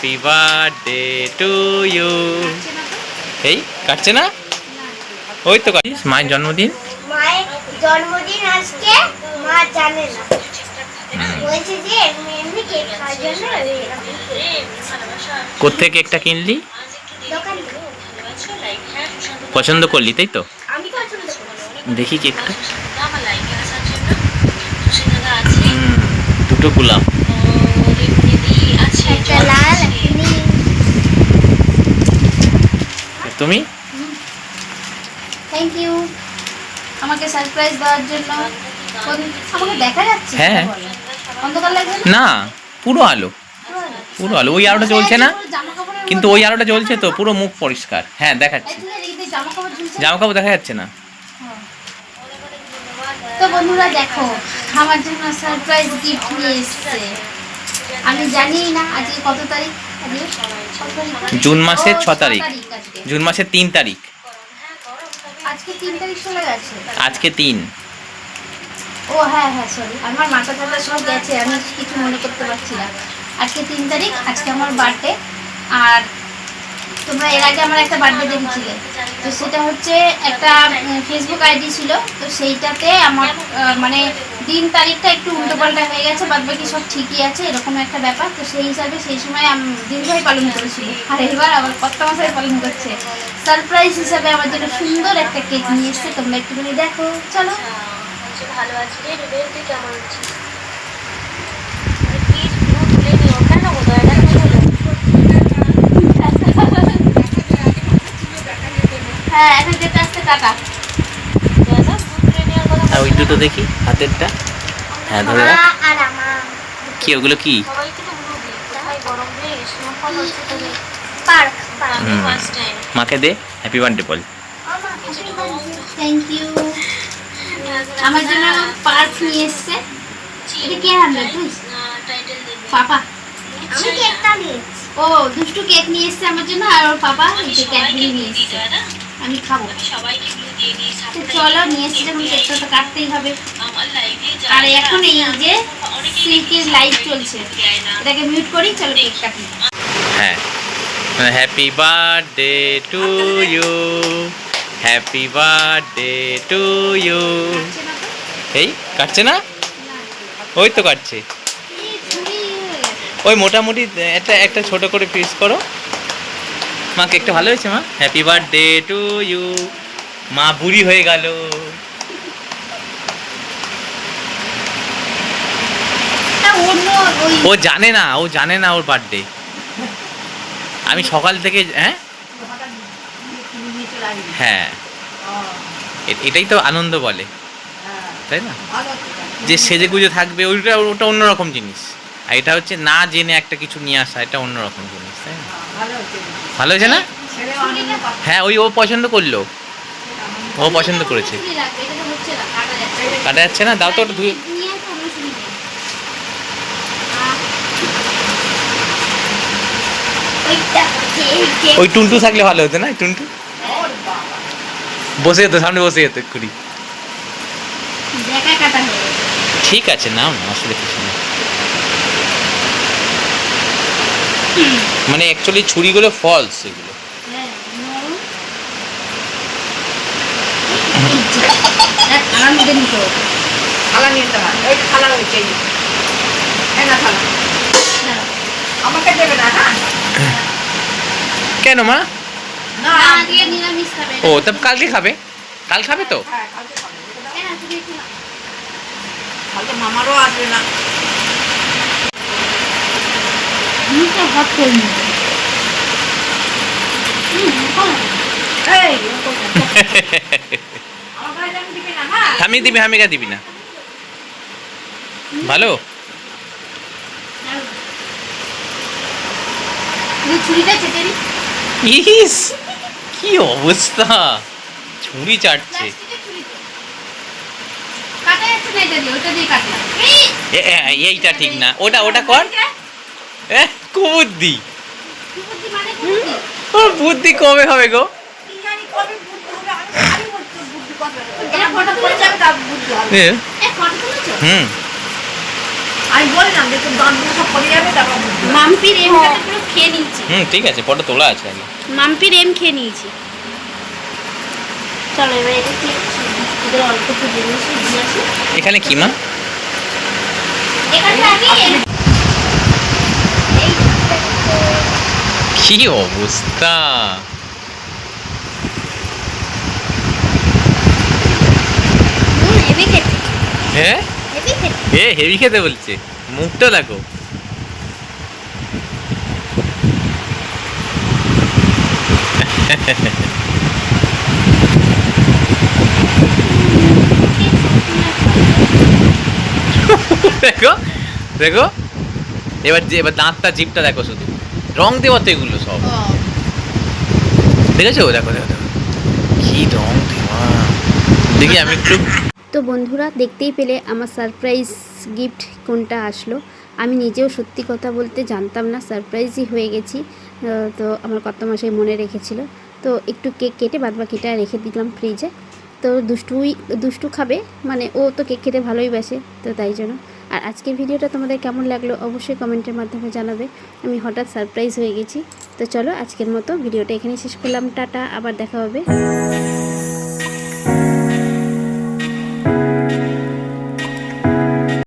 Happy birthday to you. এই কাটছে না? ওই তো মায়ের জন্মদিন। মায়ের জন্মদিন আজকে, মা জানে না, বলছে যে এমনি কেক খাওয়ার জন্য। কোত্থেকে কেকটা কিনলি? দোকান পছন্দ করলি তাই তো? আমি পছন্দ করি। দেখি কেকটা। দুটো গোলাপ। একটা লাল, একটা নীল। তুমি? থ্যাংক ইউ আমাকে সারপ্রাইজ দেওয়ার জন্য। আমাকে দেখা যাচ্ছে? হ্যাঁ। অন্ধকার লাগছে না, পুরো আলো, পুরো আলো। ওই আলোটা জ্বলছে না, কিন্তু ওই আলোটা জ্বলছে তো, পুরো মুখ পরিষ্কার। হ্যাঁ দেখাচ্ছি। জামা কাপড় দেখা যাচ্ছে না। তো বন্ধুরা দেখো, আমার জন্য সারপ্রাইজ গিফট নিয়ে এসেছে। আমি জানি না আজকে কত তারিখ। জুন মাসের 6 তারিখ। আজকে। জুন মাসের 3 তারিখ। আজকে 3 তারিখ চলে গেছে। আজকে 3। ও হ্যাঁ হ্যাঁ, সরি, আমার মাথা টাথা সব গেছে, আমি কিছু মনে করতে পারছি না। আজকে 3 তারিখ, আজকে আমার বার্থডে। আর তোমরা এর আগে আমার একটা বার্থডে দেখেছিলে, তো সেটা হচ্ছে একটা ফেসবুক আইডি ছিল, তো সেইটাতে আমার মানে দিন তারিখটা একটু উল্টোপাল্টা হয়ে গেছে, বাদ বাকি সব ঠিকই আছে, এরকম একটা ব্যাপার। তো সেই হিসাবে সেই সময় দিনভাই পালন করেছিল, আর এবার আবার কত মাসে পালন করছে। সারপ্রাইজ হিসাবে আমার জন্য সুন্দর একটা কেক নিয়ে এসছে, তোমরা একটুখানি দেখো। চলো। ভালো আছি রে রুবে, তুই কেমন আছিস? প্লিজ ব্লু তুলে নিও। কেন গো দয়াটা কি হলো? হ্যাঁ, এখন যেতে আসতে টাটা। দয়াটা ব্লু তুলে নেওয়ার কথা। আর ওই দুটো দেখি হাতেরটা। হ্যাঁ ধরে রাখ। আর আমার কি ওগুলো কি? সবাইকে তো ব্লু দিই, কোথায় গরম রে, স্নোফল হচ্ছে তো রে। পার্ক আমি ফার্স্ট টাইম। মাকে দে, হ্যাপি বার্থডে বল। Thank you. আমার জন্য পার্ক নিয়ে এসছে। এটা কে আনলো? তুই? পাপা। আমি কেকটা নিয়েছি। ও দুষ্টু কেক নিয়ে এসছে আমার জন্য, আর ওর পাপা এই ক্যাডবেরি নিয়ে এসছে। আমি খাবো। তো চলো, নিয়ে এসছে যখন কেকটা তো কাটতেই হবে। আর এখন এই যে সিল্কের লাইট চলছে, এটাকে মিউট করি। চলো কেক কাটি। হ্যাঁ, happy birthday to you, happy birthday to you. এই কাটছে না? ওই তো কাটছে। ওই মোটামুটি একটা একটা ছোট করে পিস করো। মা কেকটা ভালো হয়েছে মা? Happy birthday to you. মা বুড়ি হয়ে গেল। ও জানে না, ও জানে না ওর বার্থডে। আমি সকাল থেকে হ্যাঁ হ্যাঁ, এটাই তো আনন্দ বলে, তাই না? যে সেজে গুজে থাকবে, ওইটা ওটা অন্যরকম জিনিস। আর এটা হচ্ছে না জেনে একটা কিছু নিয়ে আসা, এটা অন্যরকম জিনিস, তাই না? ভালো হয়েছে না? হ্যাঁ, ওই ও পছন্দ করলো, ও পছন্দ করেছে। কাটা যাচ্ছে না? দাও তো ওটা ধুয়ে। ওই টুনটু থাকলে ভালো হতো না? টুনটু বসে যেত, সামনে বসে যেত এক্ষুনি। ঠিক আছে, নাও না, আসলে কিছু না। মানে অ্যাকচুয়ালি ছুরিগুলো ফলস, এগুলো। কেন মা? ও তা কালকে খাবে, কাল খাবে তো। মামারও আসবে না। থামিয়ে দিবি, হামিকা দিবি না। ভালো। ইস কি অবস্থা, ছুরি চাটছে। এইটা ঠিক না, ওটা ওটা কর। কুবুদ্ধি, ওর বুদ্ধি কবে হবে গো? হুম, আমি বললাম যে তোর দাঁতগুলো সব পড়ে যাবে, তারপর বুঝবি। মাম্পির এমটাতে পুরো খেয়ে নিয়েছি। ঠিক আছে, ফটো তোলা আছে আগে। মাম্পির এম খেয়ে নিয়েছি। চলো এবার এটা কি ওদের অল্প একটু জিনিস দিয়ে আসি। এখানে কি মা? এখানে আমি কি অবস্থা! হেভি খেতে, হ্যাঁ হেভি খেতে। হেভি খেতে বলছে, মুখটা দেখো। দেখো দেখো, এবার দাঁতটা জিভটা দেখো, শুধু রং দেওয়া তো এগুলো সব, দেখেছো? দেখো দেখো দেখো কি রং দেওয়া। দেখি আমি একটু। তো বন্ধুরা দেখতেই পেলে আমার সারপ্রাইজ গিফট কোনটা আসলো। আমি নিজেও সত্যি কথা বলতে জানতাম না, সারপ্রাইজই হয়ে গেছি। তো আমার কত মাসে মনে রেখেছিল। তো একটু কেক কেটে বাদবাকিটা রেখে দিলাম ফ্রিজে। তো দুষ্টু খাবে, মানে ও তো কেক খেতে ভালোই বাসে, তো তাই জন্য। আর আজকের ভিডিওটা তোমাদের কেমন লাগলো অবশ্যই কমেন্টের মাধ্যমে জানাবে। আমি হঠাৎ সারপ্রাইজ হয়ে গেছি। তো চলো আজকের মতো ভিডিওটা এখানেই শেষ করলাম। টাটা, আবার দেখা হবে।